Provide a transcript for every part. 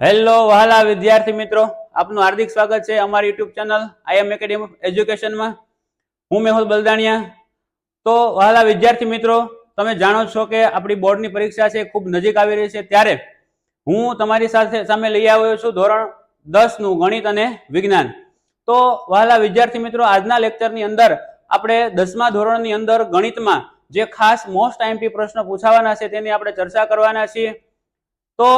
Hello વહાલા વિદ્યાર્થી મિત્રો, આપનું હાર્દિક સ્વાગત છે અમારી YouTube channel IM academy of એજ્યુકેશનમાં. હું મેહુલ બલદાણિયા. તો વહાલા વિદ્યાર્થી મિત્રો, તમે જાણો છો કે આપણી બોર્ડની પરીક્ષા છે ખૂબ નજીક આવી રહી છે, ત્યારે હું તમારી સામે લઈ આવ્યો છું ધોરણ 10 નું ગણિત અને વિજ્ઞાન. તો વહાલા વિદ્યાર્થી મિત્રો, આજના લેક્ચરની અંદર આપણે 10મા ધોરણની અંદર ગણિતમાં જે ખાસ મોસ્ટ IMP પ્રશ્નો પૂછાવાના છે તેની આપણે ચર્ચા કરવાના છીએ. તો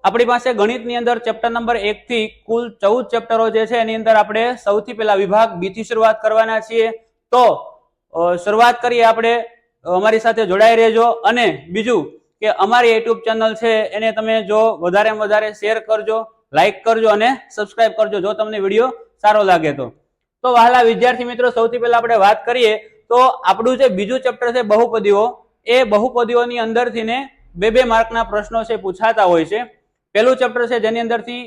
આપણી પાસે ગણિતની અંદર ચેપ્ટર નંબર 1 થી કુલ 14 ચેપ્ટરો જે છે એની અંદર આપણે સૌથી પહેલા વિભાગ બી થી શરૂઆત કરવાના છીએ. તો શરૂઆત કરીએ આપણે, અમારી સાથે જોડાઈ રહેજો. અને બીજું કે અમારી યુટ્યુબ ચેનલ છે એને તમે જો વધારેમાં વધારે શેર કરજો, લાઈક કરજો અને સબસ્ક્રાઇબ કરજો જો તમને વિડીયો સારો લાગે તો. તો વહાલા વિદ્યાર્થી મિત્રો, સૌથી પહેલા આપણે વાત કરીએ તો આપણું જે બીજું ચેપ્ટર છે બહુપદીઓ, એ બહુપદીઓની અંદરથી ને બે માર્કના પ્રશ્નો છે પૂછાતા હોય છે. પહેલું ચેપ્ટર છે જેની અંદરથી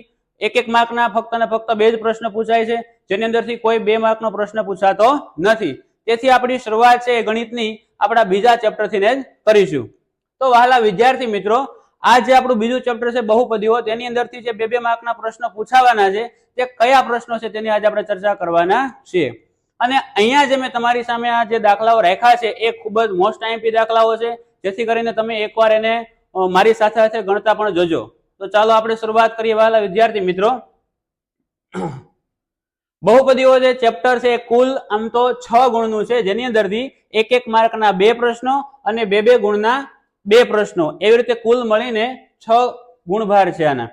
એક માર્કના ફક્ત ને ફક્ત 2 જ પ્રશ્ન પૂછાય છે, જેની અંદરથી કોઈ 2 માર્કનો પ્રશ્ન પૂછાતો નથી. તેથી આપણી શરૂઆત છે ગણિતની આપણા બીજા ચેપ્ટરથી જ કરીશું. તો વહાલા વિદ્યાર્થી મિત્રો, આ જે આપણું બીજું ચેપ્ટર છે બહુપદીઓ, તેની અંદરથી જે 2 માર્કના પ્રશ્નો પૂછાવાના છે તે કયા પ્રશ્નો છે તેની આજે આપણે ચર્ચા કરવાના છીએ. અને અહીંયા જે મેં તમારી સામે આ જે દાખલાઓ રાખ્યા છે એ ખૂબ જ મોસ્ટ IMP દાખલાઓ છે, જેથી કરીને તમે એકવાર એને મારી સાથે સાથે ગણતા પણ જોજો. તો ચાલો આપણે શરૂઆત કરીએ વહાલા વિદ્યાર્થી મિત્રો. બહુપદીઓ જે ચેપ્ટર છે કુલ આમ તો 6 ગુણનું છે, જેની અંદરથી એક માર્કના 2 પ્રશ્નો અને 2 ગુણના 2 પ્રશ્નો, એવી રીતે કુલ મળીને 6 ગુણભાર છે આના.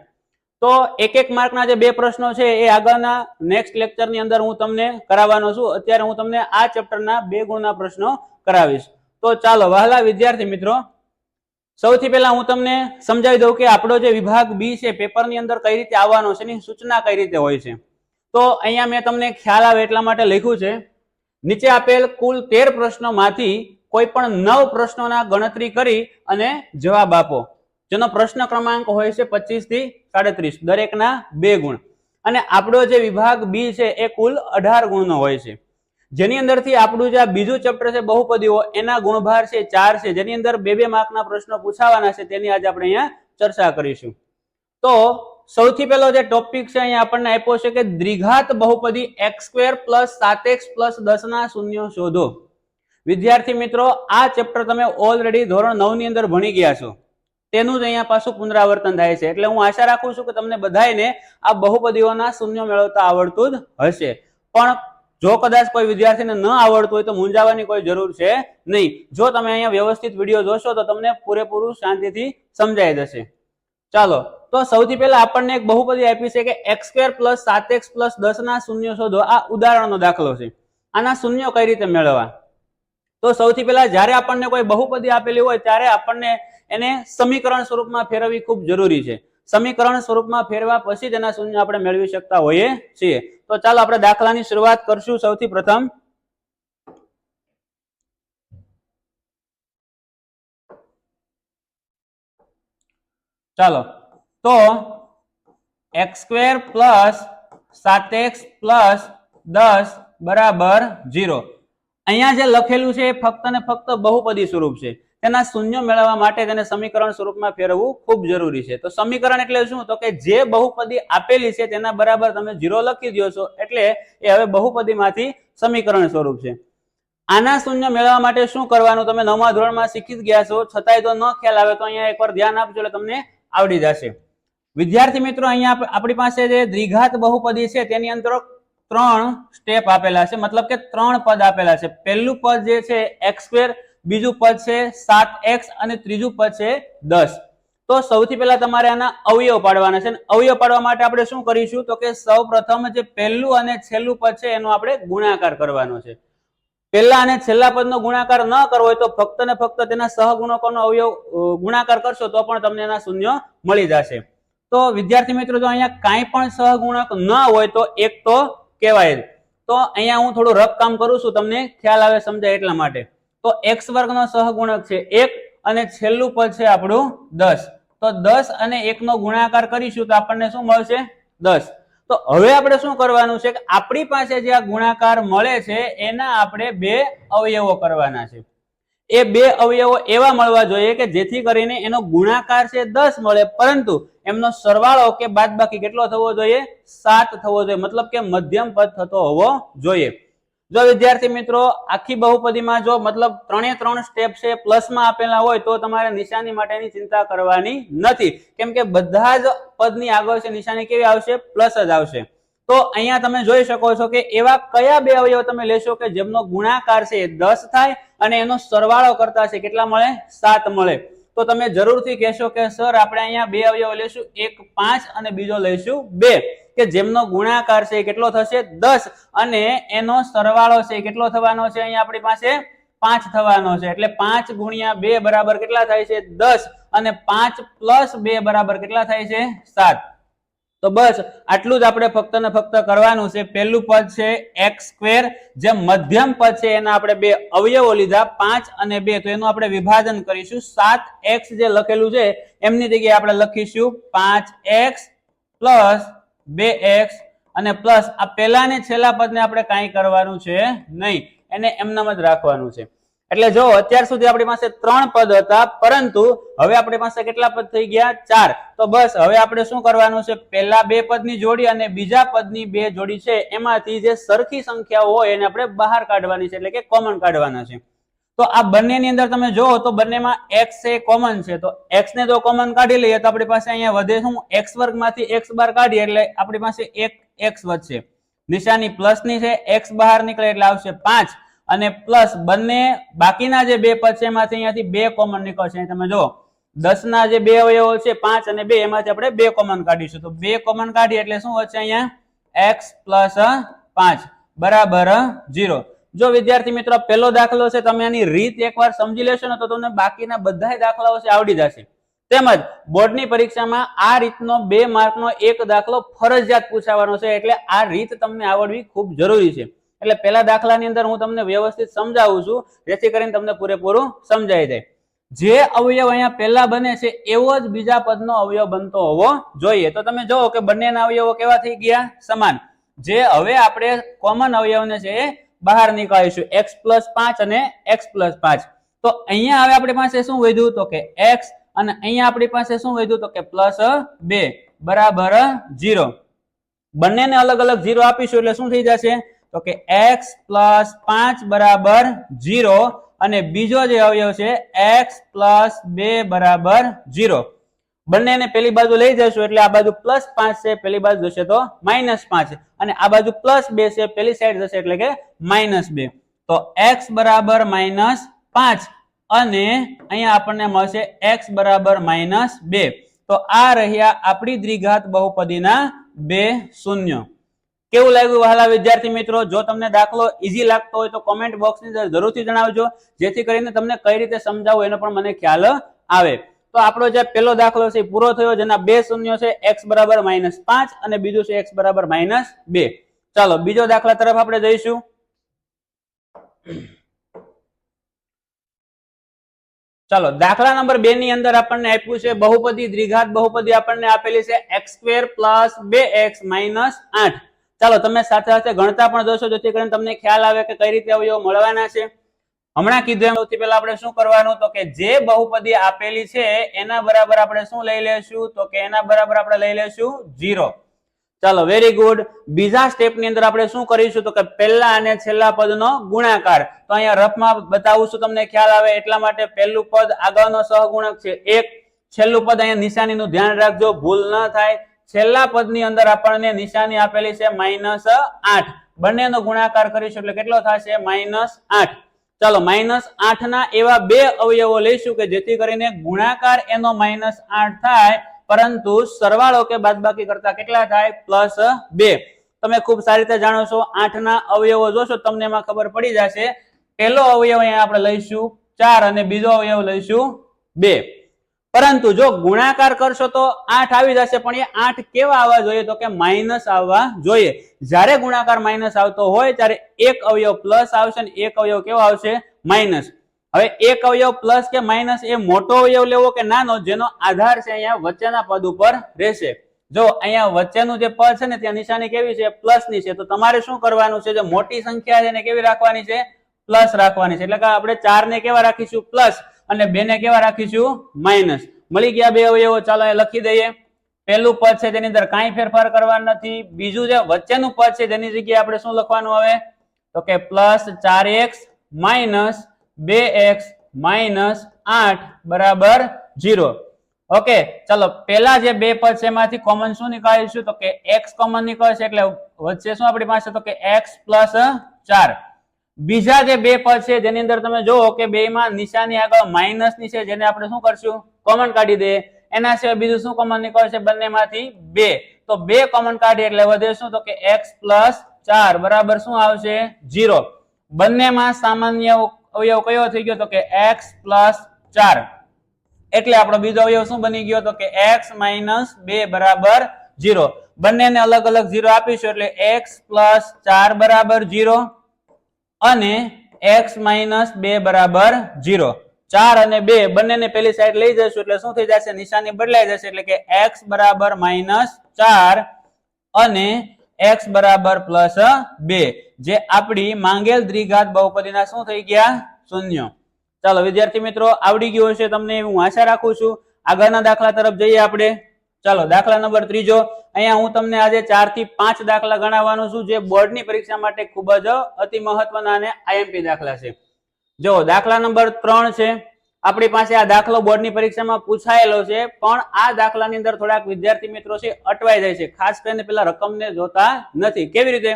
તો એક માર્કના જે 2 પ્રશ્નો છે એ આગળના નેક્સ્ટ લેક્ચરની અંદર હું તમને કરાવવાનો છું. અત્યારે હું તમને આ ચેપ્ટરના 2 ગુણના પ્રશ્નો કરાવીશ. તો ચાલો વહાલા વિદ્યાર્થી મિત્રો, સૌથી પહેલા હું તમને સમજાવી દઉં કે આપણો જે વિભાગ બી છે પેપરની અંદર કઈ રીતે આવવાનો છે, એની સૂચના કઈ રીતે હોય છે. તો અહીંયા મેં તમને ખ્યાલ આવે એટલા માટે લખ્યું છે, નીચે આપેલ કુલ 13 પ્રશ્નોમાંથી કોઈ પણ 9 પ્રશ્નોના ગણતરી કરી અને જવાબ આપો, જેનો પ્રશ્ન ક્રમાંક હોય છે 25 થી 37, દરેકના 2 ગુણ. અને આપણો જે વિભાગ બી છે એ કુલ 18 ગુણનો હોય છે, જેની અંદરથી આપણું જે બીજું ચેપ્ટર છે બહુપદીઓ, એના ગુણભાર છે 4 છે, જેની અંદર 2 માર્કના પ્રશ્નો પૂછાવાના છે, તેની આજે આપણે અહીંયા ચર્ચા કરીશું. તો સૌથી પહેલો જે ટોપિક છે અહીંયા આપણને આપ્યો છે કે દ્વિઘાત બહુપદી x² + 7x + 10 ના શૂન્ય શોધો. વિદ્યાર્થી મિત્રો, આ ચેપ્ટર તમે ઓલરેડી ધોરણ 9 ની અંદર ભણી ગયા છો, તેનું જ અહીંયા પાછું પુનરાવર્તન થાય છે. એટલે હું આશા રાખું છું કે તમને બધાયને આ બહુપદીઓના શૂન્ય મેળવતા આવડતું જ હશે. પણ જો કદાચ કોઈ વિદ્યાર્થીને ન આવડતું હોય તો મૂંઝાવાની કોઈ જરૂર છે નહીં. જો તમે અહીંયા વ્યવસ્થિત વિડીયો જોશો તો તમને પૂરેપૂરું શાંતિથી સમજાઈ જશે. ચાલો, તો સૌથી પહેલા આપણને એક બહુપદી આપી છે કે x² + 7x + 10 ના શૂન્ય શોધો. આ ઉદાહરણનો દાખલો છે. આના શૂન્ય કઈ રીતે મેળવવા? તો સૌથી પહેલા જ્યારે આપણને કોઈ બહુપદી આપેલી હોય ત્યારે આપણને એને સમીકરણ સ્વરૂપમાં ફેરવવી ખૂબ જરૂરી છે. સમીકરણ સ્વરૂપમાં ફેરવા પછી તેના શૂન્ય આપણે મેળવી શકતા હોઈએ છીએ. તો ચાલો આપણે દાખલાની શરૂઆત કરશું. સૌથી પ્રથમ ચાલો, તો x² + 7x + 10 = 0. અહીંયા જે લખેલું છે એ ફક્ત ને ફક્ત બહુપદી સ્વરૂપ છે. તેના શૂન્ય મેળવવા માટે તેને સમીકરણ સ્વરૂપમાં ફેરવવું ખૂબ જરૂરી છે. તો સમીકરણ એટલે શું? તો કે જે બહુપદી આપેલી છે તેના બરાબર તમે 0 લખી દો છો, એટલે એ હવે બહુપદીમાંથી સમીકરણ સ્વરૂપ છે. આના શૂન્ય મેળવવા માટે શું કરવાનું તમે 9મા ધોરણમાં શીખી જ ગયા છો, છતાંય તો ન ખ્યાલ આવે તો અહીંયા એકવાર ધ્યાન આપજો એટલે તમને આવડી જશે. વિદ્યાર્થી મિત્રો, અહીંયા આપણી પાસે જે દ્વિઘાત બહુપદી છે તેની અંદર 3 સ્ટેપ આપેલા છે, મતલબ કે 3 પદ આપેલા છે. પહેલું પદ જે છે x², બીજું પદ છે 7x અને ત્રીજું પદ છે 10. તો સૌથી પહેલા તમારે આના અવયવ પાડવાના છે. અવયવ પાડવા માટે આપણે શું કરીશું? તો કે સૌપ્રથમ જે પહેલું અને છેલ્લું પદ છે એનો આપણે ગુણાકાર કરવાનો છે. પહેલા અને છેલ્લા પદનો ગુણાકાર ન કરવો હોય તો ફક્ત ને ફક્ત તેના સહગુણકોનો અવયવ ગુણાકાર કરશો તો પણ તમને એના શૂન્ય મળી જશે. તો વિદ્યાર્થી મિત્રો, જો અહીંયા કાંઈ પણ સહગુણક ન હોય તો એક તો કહેવાય. તો અહીંયા હું થોડું રફ કામ કરું છું, તમને ખ્યાલ આવે સમજાય એટલા માટે. તો x² નો સહગુણક છે 1 અને છેલ્લું પદ છે આપણું 10. તો 10 અને 1 નો ગુણાકાર કરીશું તો આપણને શું મળશે? 10. તો હવે આપણે શું કરવાનું છે કે આપણી પાસે જે આ ગુણાકાર મળે છે એના આપણે 2 અવયવો કરવાના છે. એ બે અવયવો એવા મળવા જોઈએ કે જેથી કરીને એનો ગુણાકાર છે 10 મળે, પરંતુ એમનો સરવાળો કે બાદબાકી કેટલો થવો જોઈએ? 7 થવો જોઈએ, મતલબ કે મધ્યમ પદ થતો હોવો જોઈએ. જો વિદ્યાર્થી મિત્રો આખી બહુપદીમાં જો મતલબ 3 સ્ટેપ છે પ્લસમાં આપેલા હોય તો તમારે નિશાની માટેની ચિંતા કરવાની નથી, કેમ કે બધા જ પદની આગળ છે નિશાની કેવી આવશે? પ્લસ જ આવશે. તો અહીંયા તમે જોઈ શકો છો કે એવા કયા બે અવયવ તમે લેશો કે જેમનો ગુણાકાર છે 10 થાય અને એનો સરવાળો કરતા છે કેટલા મળે? 7 મળે. તો તમે જરૂરથી કહેશો કે સર આપણે અહીંયા બે અવયવ લેશું, એક 5 અને બીજો લઈશું 2, કે જેમનો ગુણાકાર છે કેટલો થશે? 10 અને એનો સરવાળો છે કેટલો થવાનો છે? અહીંયા આપણી પાસે 5 થવાનો છે. એટલે 5 ગુણ્યા 2 બરાબર કેટલા થાય છે? 10 અને 5 પ્લસ 2 બરાબર કેટલા થાય છે? 7. તો બસ આટલું જ આપણે ફક્ત ને ફક્ત કરવાનું છે. પહેલું પદ છે x², જે મધ્યમ પદ છે એના આપણે બે અવયવો લીધા 5 અને 2, તો એનું આપણે વિભાજન કરીશું. 7x જે લખેલું છે એમની જગ્યાએ આપણે લખીશું 5x પ્લસ 2x અને પ્લસ આ પહેલા ને છેલ્લા પદને આપણે કાંઈ કરવાનું છે નહીં, એને એમનામ જ રાખવાનું છે. એટલે જો અત્યાર સુધી આપણી પાસે 3 પદ હતા, પરંતુ હવે આપણી પાસે કેટલા પદ થઈ ગયા? 4. તો બસ હવે આપણે શું કરવાનું છે? પહેલા બે પદની જોડી અને બીજા પદની બે જોડી છે એમાંથી જે સરખી સંખ્યાઓ હોય એને આપણે બહાર કાઢવાની છે, એટલે કે કોમન કાઢવાના છે. તો આ બંનેની અંદર તમે જોવો તો બંનેમાં x છે કોમન છે, તો x ને જો કોમન કાઢી લઈએ તો આપણી પાસે અહીંયા વધે શું? x² માંથી x બાર કાઢીએ એટલે આપણી પાસે એક x વધશે. નિશાની પ્લસ ની છે, x બહાર નીકળે એટલે આવશે 5 અને પ્લસ બંને બાકીના જે બે પદ છે એમાંથી અહીંયાથી 2 કોમન નીકળશે. તમે જો 10 ના જે બે અવયવો છે 5 અને 2 એમાંથી આપણે 2 કોમન કાઢીશું, તો 2 કોમન કાઢીએ એટલે શું વધશે? અહીંયા x પ્લસ 5 બરાબર 0. જો વિદ્યાર્થી મિત્રો પહેલો દાખલો છે તમે આની રીત એકવાર સમજી લેશો ને તો તમને બાકીના બધા દાખલાઓ છે આવડી જશે. તેમજ બોર્ડની પરીક્ષામાં આ રીતનો 2 માર્કનો એક દાખલો ફરજિયાત પૂછાવાનો છે, એટલે આ રીત તમને આવડવી ખૂબ જરૂરી છે. એટલે પહેલા દાખલાની અંદર હું તમને વ્યવસ્થિત સમજાવું છું જેથી કરીને તમને પૂરેપૂરું સમજાઈ જાય. જે અવયવ અહીંયા પહેલા બને છે એવો જ બીજા પદનો અવયવ બનતો હોવો જોઈએ. તો તમે જુઓ કે બંનેના અવયવો કેવા થઈ ગયા? સમાન. જે હવે આપણે કોમન અવયવને છે બહાર નીકાળીશું, x પ્લસ 5 અને x પ્લસ 5. તો અહીંયા હવે આપણી પાસે શું વધ્યું? તો કે x, અને અહીંયા આપણી પાસે શું વધ્યું? તો કે પ્લસ 2 બરાબર 0. બંનેને અલગ અલગ 0 આપીશું એટલે શું થઈ જશે? તો કે x પ્લસ 5 બરાબર 0 અને બીજો જે અવયવ છે x પ્લસ 2 બરાબર 0. બંનેને પેલી બાજુ લઈ જશું એટલે આ બાજુ પ્લસ 5 છે, પેલી બાજુ જશે તો -5, અને આ બાજુ પ્લસ 2 છે, પેલી સાઈડ જશે એટલે કે -2. તો x બરાબર -5 અને અહીંયા આપણને મળશે x બરાબર -2. તો આ રહ્યા આપણી દ્વિઘાત બહુપદીના બે શૂન્ય. કેવું લાગ્યું વહાલા વિદ્યાર્થી મિત્રો? જો તમને દાખલો ઈઝી લાગતો હોય તો કોમેન્ટ બોક્સની અંદર જરૂરથી જણાવજો, જેથી કરીને તમને કઈ રીતે સમજાવવું એનો પણ મને ખ્યાલ આવે. તો આપણો જે પહેલો દાખલો છે પૂરો થયો, જેના બે શૂન્યો છે, x બરાબર -5 અને બીજું છે x બરાબર -2. ચાલો બીજો દાખલા તરફ આપણે જઈશું. ચાલો દાખલા નંબર 2 ની અંદર આપણને આપ્યું છે બહુપદી દ્વિઘાત બહુપદી આપણને આપેલી છે x² પ્લસ 2x -8. ચાલો તમે સાથે સાથે ગણતા પણ જોશો જેથી કરીને તમને ખ્યાલ આવે કે કઈ રીતે અવયવો મળવાના છે. હમણાં કીધું એમ સૌથી પહેલા આપણે શું કરવાનું? તો કે જે બહુપદી આપેલી છે એના બરાબર આપણે શું લઈ લેશું? તો કે એના બરાબર આપણે લઈ લેશું 0. ચાલો વેરી ગુડ. બીજા સ્ટેપ ની અંદર આપણે શું કરીશું? તો કે પહેલા અને છેલ્લા પદનો ગુણાકાર. તો અહીંયા રફમાં બતાવું છું તમને ખ્યાલ આવે એટલા માટે. પહેલું પદ આગળનો સહગુણક છે 1, છેલ્લું પદ અહીંયા નિશાનીનું ધ્યાન રાખજો ભૂલ ન થાય. છેલ્લા પદની અંદર આપણને નિશાની આપેલી છે -8. બંનેનો ગુણાકાર કરીશું એટલે કેટલો થશે? -8. ચાલો -8 ના એવા બે અવયવો લઈશું કે જેથી કરીને ગુણાકાર એનો -8 થાય, પરંતુ સરવાળો કે બાદબાકી કરતા કેટલા થાય? +2. તમે ખૂબ સારી રીતે જાણો છો. 8 ના અવયવો જોશો તમને એમાં ખબર પડી જશે. પહેલો અવયવ અહીંયા આપણે લઈશું 4 અને બીજો અવયવ લઈશું 2. પરંતુ જો ગુણાકાર કરશો તો 8 આવી જશે, પણ એ 8 કેવા આવવા જોઈએ? તો કે માઇનસ આવવા જોઈએ. જ્યારે ગુણાકાર માઇનસ આવતો હોય ત્યારે એક અવયવ પ્લસ આવશે અને એક અવયવ કેવો આવશે? માઇનસ. હવે એક અવયવ પ્લસ કે માઇનસ એ મોટો અવયવ લેવો કે નાનો, જેનો આધાર છે અહીંયા વચ્ચેના પદ ઉપર રહેશે. જો અહીંયા વચ્ચેનું જે પદ છે ને ત્યાં નિશાની કેવી છે? પ્લસ ની છે. તો તમારે શું કરવાનું છે? જે મોટી સંખ્યા છે એને કેવી રાખવાની છે? પ્લસ રાખવાની છે, એટલે કે આપણે 4 ને કેવા રાખીશું પ્લસ અને 2 ને કેવા રાખીશું માઇનસ. મળી ગયા બે અવયવો. ચાલો એ લખી દઈએ. પહેલું પદ છે તેની અંદર કાંઈ ફેરફાર કરવાનો નથી. બીજું જે વચ્ચેનું પદ છે તેની જગ્યાએ આપણે શું લખવાનું આવે તો કે plus 4x minus 2x minus 8 બરાબર 0. ઓકે, ચાલો પેલા જે બે પદ છે એમાંથી કોમન શું નીકાળીશું તો કે x કોમન નીકળશે, એટલે વચ્ચે શું આપણી પાસે તો કે x પ્લસ 4. બીજા જે બે પદ છે જેની અંદર તમે જોવો કે બેમાં નિશાની આગળ માઇનસ ની છે, જેને આપણે શું કરશું કોમન કાઢી દઈએ. એના સિવાય બીજું શું કોમન નીકળશે બંનેમાંથી 2, તો 2 કોમન કાઢીએ એટલે વધે શું તો કે x પ્લસ 4 બરાબર શું આવશે 0. બંનેમાં સામાન્ય અવયવ કયો થઈ ગયો તો કે x પ્લસ 4, એટલે આપણો બીજો અવયવ શું બની ગયો તો કે x માઇનસ 2 બરાબર 0. બંનેને અલગ અલગ 0 આપીશું એટલે x પ્લસ 4 બરાબર 0 અને x માઇનસ 2 બરાબર 0. 4 અને 2 બંનેને પેલી સાઈડ લઈ જશું એટલે શું થઈ જશે નિશાની બદલાઈ જશે, એટલે કે x બરાબર માઇનસ 4 અને x બરાબર પ્લસ 2, જે આપણી માંગેલ દ્વિઘાત બહુપદીના શું થઈ ગયા શૂન્ય. ચાલો વિદ્યાર્થી મિત્રો આવડી ગયું હશે તમને, હું આશા રાખું છું. આગળના દાખલા તરફ જઈએ આપણે. ચાલો દાખલા નંબર 3. અહીંયા હું તમને આજે 4 થી 5 દાખલા ગણાવવાનો છું, જે બોર્ડની પરીક્ષા માટે ખૂબ જ અતિ મહત્વના અને આઈએમપી દાખલા છે. જો દાખલા નંબર 3 છે આપણી પાસે. આ દાખલો બોર્ડની પરીક્ષામાં પૂછાયેલો છે, પણ આ દાખલાની અંદર થોડાક વિદ્યાર્થી મિત્રો છે અટવાઈ જાય છે, ખાસ કરીને પેલા રકમને જોતા નથી. કેવી રીતે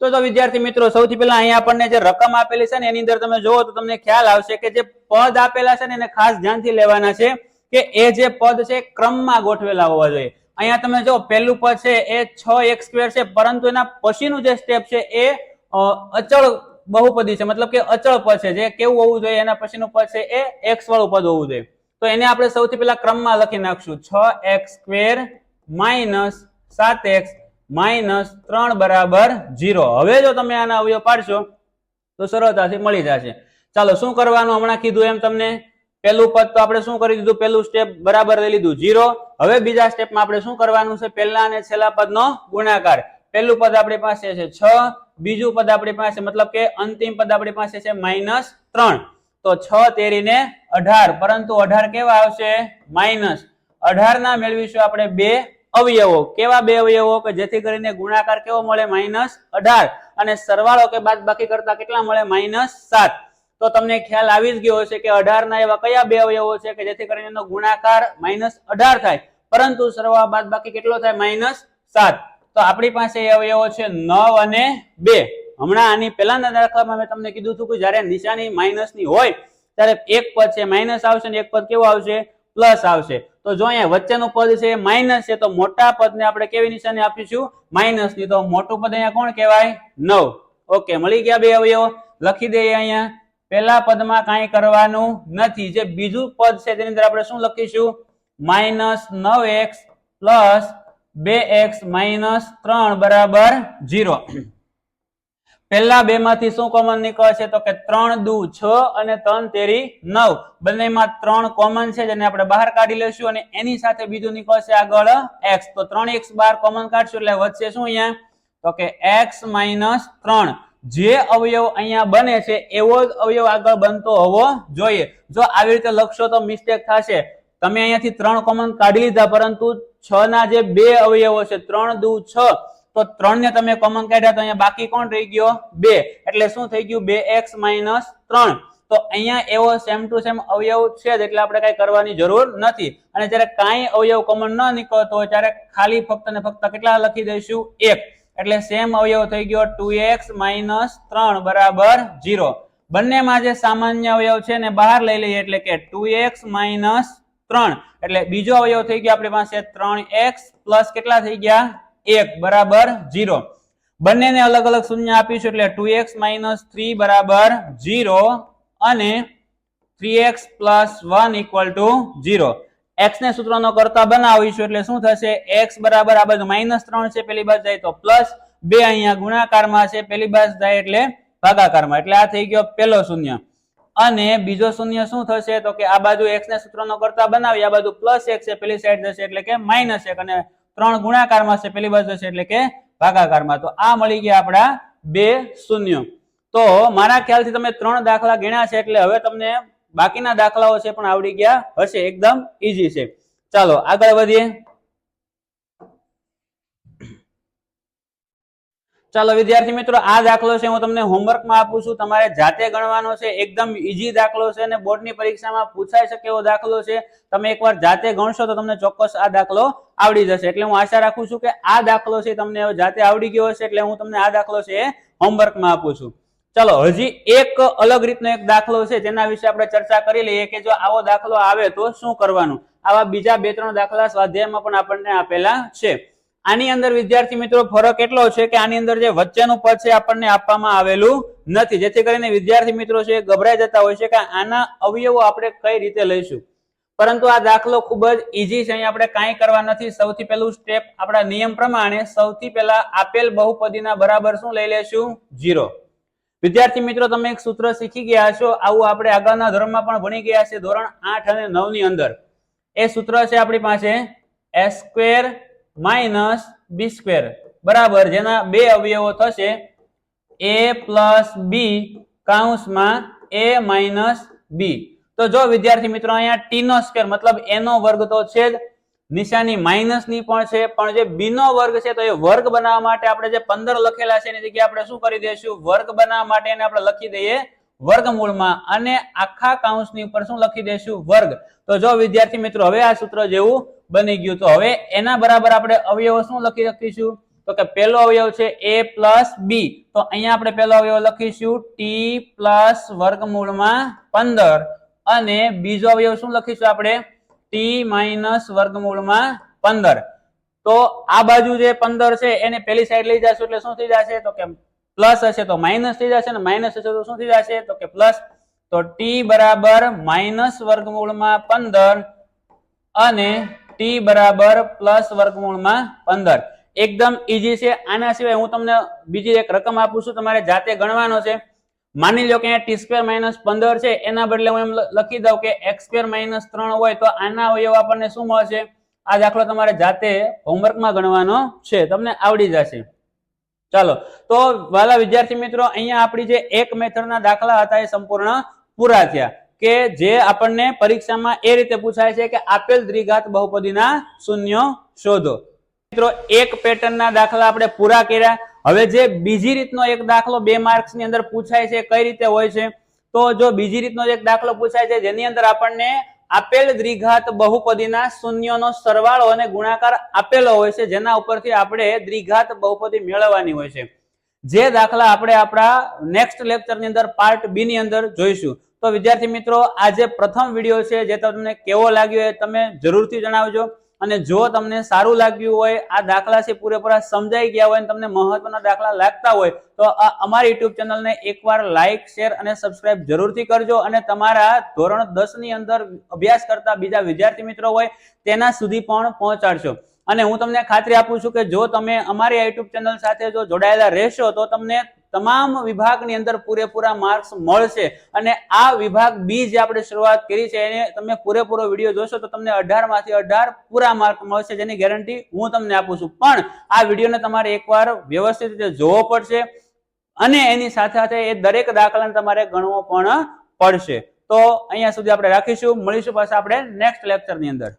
તો વિદ્યાર્થી મિત્રો સૌથી પહેલા અહીંયા આપણને જે રકમ આપેલી છે ને એની અંદર તમે જોવો તો તમને ખ્યાલ આવશે કે જે પદ આપેલા છે ને એને ખાસ ધ્યાનથી લેવાના છે કે એ જે પદ છે ક્રમમાં ગોઠવેલા હોવા જોઈએ. અહીંયા તમે જો પહેલું પદ છે એ 6x² છે, પરંતુ એના પછીનું જે સ્ટેપ છે એ અચળ બહુપદી છે, મતલબ કે અચળ પદ છે. જે કેવું હોવું જોઈએ એના પછીનું પદ છે એ x વાળું પદ હોવું જોઈએ. તો એને આપણે સૌથી પહેલા ક્રમમાં લખી નાખશું. 6x² માઇનસ 7x માઇનસ 3 બરાબર 0. હવે જો તમે આના અવયવ પાડશો તો સરળતાથી મળી જશે. ચાલો શું કરવાનું હમણાં કીધું એમ તમને. પહેલું પદ તો આપણે શું કરી દીધું, પહેલું સ્ટેપ બરાબર લઈ લીધું 0. હવે બીજા સ્ટેપમાં આપણે શું કરવાનું છે, પહેલા અને છેલ્લા પદનો ગુણાકાર. પહેલું પદ આપણી પાસે છે 6, બીજું પદ આપણી પાસે મતલબ કે અંતિમ પદ આપણી પાસે છે માઇનસ 3. તો 6 તેરીને 18, પરંતુ 18 કેવા આવશે માઇનસ 18 ના મેળવીશું આપણે બે અવયવો. કેવા બે અવયવો કે જેથી કરીને ગુણાકાર કેવો મળે માઇનસ 18 અને સરવાળો કે બાદબાકી કરતા કેટલા મળે માઇનસ 7. તો તમને ખ્યાલ આવી જ ગયો હશે કે 18 ના એવા કયા બે અવયવો છે કે જેથી કરીને એનો ગુણાકાર માઇનસ 18 થાય, પરંતુ સરવાળો બાદબાકી કેટલો થાય માઇનસ 7. તો આપણી પાસે એ અવયવો છે 9 અને 2. હમણાં આની પહેલાના દાખલામાં મેં તમને કીધું હતું કે જ્યારે નિશાની માઇનસ ની હોય ત્યારે એક પદ છે માઇનસ આવશે અને એક પદ કેવું આવશે પ્લસ આવશે. તો જો અહીંયા વચ્ચેનું પદ છે માઇનસ છે, તો મોટા પદને આપણે કેવી નિશાની આપીશું માઇનસ ની. તો મોટું પદ અહીંયા કોણ કહેવાય 9. ઓકે, મળી ગયા બે અવયવો. લખી દઈએ અહીંયા. પહેલા પદમાં કાંઈ કરવાનું નથી. જે બીજું પદ છે તેની અંદર આપણે શું લખીશું minus 9x plus 2x minus 3 બરાબર 0. પહેલા બે માંથી શું કોમન નીકળશે તો કે 3 દુ 6 અને 3 તેરી 9. બંનેમાં 3 કોમન છે જેને આપણે બહાર કાઢી લેશું અને એની સાથે બીજું નીકળશે આગળ x. તો 3x બહાર કોમન કાઢશું એટલે વચ્ચે શું અહીંયા તો કે x માઇનસ 3. જે અવયવ અહીંયા બને છે એવો જ અવયવ આગળ બનતો હોવો જોઈએ. જો આવી રીતે લખશો તો મિસ્ટેક થશે. તમે અહીંયાથી 3 કોમન કાઢી લીધા, પરંતુ 6 ના જે બે અવયવો છે 3 દુ 6, તો 3 ને તમે કોમન કાઢ્યા તો અહીંયા બાકી કોણ રહી ગયો 2, એટલે શું થઈ ગયું 2x માઇનસ 3. તો અહીંયા એવો સેમ ટુ સેમ અવયવ છે જ, એટલે આપણે કઈ કરવાની જરૂર નથી. અને જ્યારે કાંઈ અવયવ કોમન ન નીકળતો હોય ત્યારે ખાલી ફક્ત ને ફક્ત કેટલા લખી દઈશું 1, એટલે સેમ અવયવ થઈ ગયો 2x માઇનસ 3 બરાબર 0. બંનેમાં જે સામાન્ય અવયવ છે ને બહાર લઈ લઈએ એટલે કે 2x માઇનસ 3, એટલે બીજો અવયવ થઈ ગયો આપણી પાસે 3x પ્લસ કેટલા થઈ ગયા 1 બરાબર 0. બંનેને અલગ અલગ શૂન્ય આપીશું એટલે 2x માઇનસ 3 બરાબર 0 અને 3x plus 1 equal to 0. x ને સૂત્રનો કરતા બનાવીશું એટલે શું થશે x બરાબર આ બાજુ માઇનસ 3 છે પેલી બાજુ જાય તો પ્લસ 2 અહીંયા ગુણાકારમાં છે પેલી બાજુ જાય એટલે ભાગાકારમાં, એટલે આ થઈ ગયો પહેલો શૂન્ય. અને બીજો શૂન્ય શું થશે તો કે આ બાજુ x ને સૂત્રનો કરતા બનાવી, આ બાજુ પ્લસ 1 છે પેલી સાઈડ જશે એટલે કે માઇનસ 1 અને 3 ગુણાકારમાં છે પેલી બાજુ જશે એટલે કે ભાગાકારમાં. તો આ મળી ગયા આપણા બે શૂન્ય. તો મારા ખ્યાલથી તમે 3 દાખલા ગણ્યા છે એટલે હવે તમને બાકીના દાખલાઓ છે પણ આવડી ગયા હશે, એકદમ ઈઝી છે. ચાલો આગળ વધીએ. ચાલો વિદ્યાર્થી મિત્રો, આ દાખલો છે હું તમને હોમવર્કમાં આપું છું, તમારે જાતે ગણવાનો છે. એકદમ ઈઝી દાખલો છે અને બોર્ડની પરીક્ષામાં પૂછાઈ શકે એવો દાખલો છે. તમે એકવાર જાતે ગણશો તો તમને ચોક્કસ આ દાખલો આવડી જશે. એટલે હું આશા રાખું છું કે આ દાખલો છે તમને હવે જાતે આવડી ગયો હશે, એટલે હું તમને આ દાખલો છે એ હોમવર્કમાં આપું છું. ચલો હજી એક અલગ રીતનો એક દાખલો છે જેના વિશે આપણે ચર્ચા કરી લઈએ કે જો આવો દાખલો આવે તો શું કરવાનું. આવા બીજા 2-3 દાખલા સ્વાધ્યાયમાં પણ આપણને આપેલા છે. આની અંદર વિદ્યાર્થી મિત્રો ફરક એટલો છે કે આની અંદર જે વચ્ચેનું પદ છે આપણને આપવામાં આવેલું નથી, જેથી કરીને વિદ્યાર્થી મિત્રો છે ગભરાઈ જતા હોય છે કે આના અવયવો આપણે કઈ રીતે લઈશું. પરંતુ આ દાખલો ખૂબ જ ઈઝી છે, અહીં આપણે કાંઈ કરવા નથી. સૌથી પહેલું સ્ટેપ આપણા નિયમ પ્રમાણે સૌથી પહેલા આપેલ બહુપદીના બરાબર શું લઈ લેશું? 0. વિદ્યાર્થી મિત્રો તમે એક સૂત્ર શીખી ગયા છો, આવું આપણે આગળના ધોરણમાં પણ ભણી ગયા છે, ધોરણ 8 અને 9 ની અંદર. એ સૂત્ર છે આપણી પાસે a² - b² બરાબર, જેના બે અવયવો થશે a + b કૌંસમાં a - b. તો જો વિદ્યાર્થી મિત્રો અહીંયા t² મતલબ a નો વર્ગ તો છે જ, નિશાની માઇનસ ની પણ છે, પણ જે b નો વર્ગ છે તો એ વર્ગ બનાવવા માટે આપણે જે 15 લખેલા છે એની જગ્યાએ આપણે શું કરી દઈશું? વર્ગ બનાવવા માટે એને આપણે લખી દઈએ વર્ગમૂળમાં અને આખા કૌંસની ઉપર શું લખી દઈશું? વર્ગ. તો જો વિદ્યાર્થી મિત્રો હવે આ સૂત્ર જેવું બની ગયું. તો હવે એના બરાબર આપણે અવયવો શું લખી શકીશું? તો કે પહેલો અવયવ છે a + b, તો અહીંયા આપણે પહેલો અવયવ લખીશું t + વર્ગમૂળમાં 15 અને બીજો અવયવ શું લખીશું આપણે? t - વર્ગમૂળમાં 15. તો આ બાજુ જે 15 છે એને પેલી સાઈડ લઈ જશું એટલે શું થઈ જશે? તો કે પ્લસ હશે તો માઇનસ થઈ જશે, ને માઇનસ હશે તો શું થઈ જશે? તો કે પ્લસ. તો t બરાબર -વર્ગમૂળમાં 15 અને t બરાબર +વર્ગમૂળમાં 15. એકદમ ઈઝી છે. આના સિવાય હું તમને બીજી એક રકમ આપું છું, તમારે જાતે ગણવાનો છે. માની લો કે અહીંયા t² - 15 છે, એના બદલે હું એમ લખી દઉં કે x² - 3 હોય તો આના અવયવ આપણને શું મળશે? આ દાખલો તમારે જાતે હોમવર્કમાં ગણવાનો છે, તમને આવડી જશે. ચાલો તો વાલા વિદ્યાર્થી મિત્રો, અહીંયા આપણી જે એક મેથડના દાખલા હતા એ સંપૂર્ણ પૂરા થયા, કે જે આપણને પરીક્ષામાં એ રીતે પૂછાય છે કે આપેલ દ્વિઘાત બહુપદીના શૂન્યો શોધો. મિત્રો એક પેટર્નના દાખલા આપણે પૂરા કર્યા. હવે જે બીજી રીતનો એક દાખલો 2 માર્ક્સની અંદર પૂછાય છે કઈ રીતે હોય છે? તો જો બીજી રીતનો એક દાખલો પૂછાય છે જેની અંદર આપણને આપેલ દ્વિઘાત બહુપદીના શૂન્યોનો સરવાળો અને ગુણાકાર આપેલો હોય છે, જેના ઉપરથી આપણે દ્વિઘાત બહુપદી મેળવવાની હોય છે. જે દાખલા આપણે આપણા નેક્સ્ટ લેક્ચરની અંદર પાર્ટ બી ની અંદર જોઈશું. તો વિદ્યાર્થી મિત્રો આ જે પ્રથમ વિડીયો છે જે તમને કેવો લાગ્યો એ તમે જરૂરથી જણાવજો. અને જો તમને સારું લાગ્યું હોય, આ દાખલા છે પૂરેપૂરા સમજાઈ ગયા હોય અને તમને મહત્વના દાખલા લાગતા હોય તો અમારી યુટ્યુબ ચેનલને એકવાર લાઈક, શેર અને સબસ્ક્રાઇબ જરૂરથી કરજો. અને તમારા ધોરણ 10 ની અંદર અભ્યાસ કરતા બીજા વિદ્યાર્થી મિત્રો હોય તેના સુધી પણ પહોંચાડશો. અને હું તમને ખાતરી આપું છું કે જો તમે અમારી યુટ્યુબ ચેનલ સાથે જો જોડાયેલા રહેશો તો તમને તમામ વિભાગની અંદર પૂરેપૂરા માર્ક્સ મળશે. અને આ વિભાગ બી જે આપણે શરૂઆત કરી છે એને તમે પૂરેપૂરો વિડીયો જોશો તો તમને 18 માંથી 18 પૂરા માર્ક મળશે, જેની ગેરંટી હું તમને આપું છું. પણ આ વિડીયોને તમારે એકવાર વ્યવસ્થિત રીતે જોવો પડશે અને એની સાથે સાથે એ દરેક દાખલાને તમારે ગણવો પણ પડશે. તો અહીંયા સુધી આપણે રાખીશું, મળીશું પાછા આપણે નેક્સ્ટ લેક્ચરની અંદર.